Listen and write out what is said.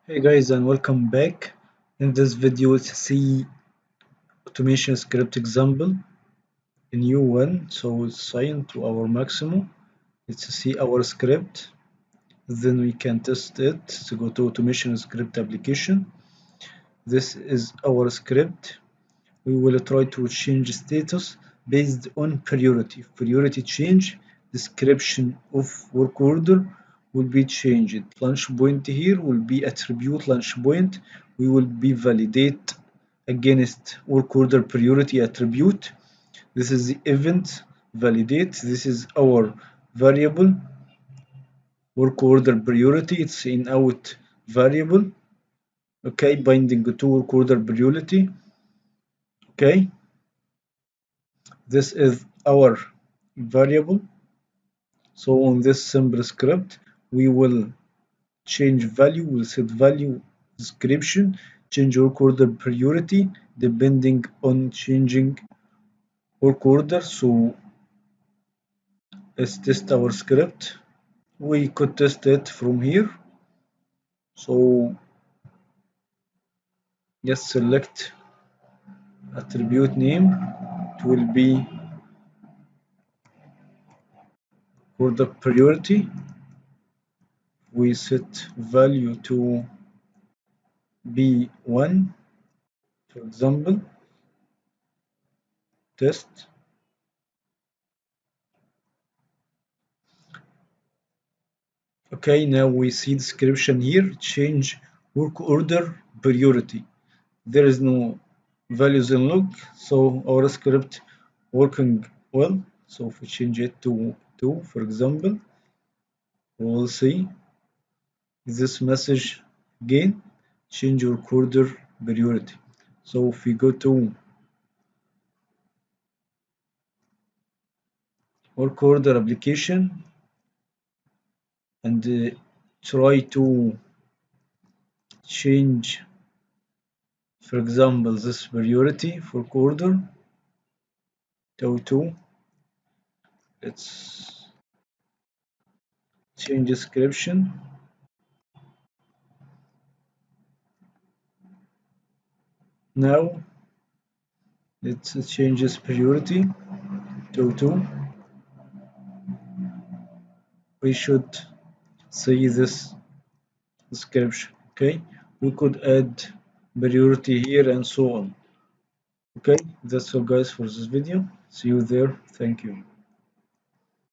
Hey guys, and welcome back. In this video, let's see automation script example, a new one. So let's sign to our Maximo. Let's see our script. Then we can test it. So go to automation script application. This is our script. We will try to change status based on priority. If priority change, description of work order will be changed. Launch point here will be attribute launch point. We will be validate against work order priority attribute. This is the event validate. This is our variable work order priority. It's in out variable. Okay, binding to work order priority. Okay. This is our variable. So on this simple script, we will change value, we'll set value description, change work order priority depending on changing work order. So let's test our script. We could test it from here. So just select attribute name. It will be order priority. We set value to be 1, for example. Test. Okay, now we see description here. Change work order priority. There is no values in log, so our script working well. So if we change it to 2, for example, we will see this message again. Change work order priority. So if we go to work order application and try to change, for example, this priority for order to 2. Let's change description. Now let's change this priority to 2. We should see this description. Okay, we could add priority here and so on. Okay, that's all guys for this video. See you there. Thank you.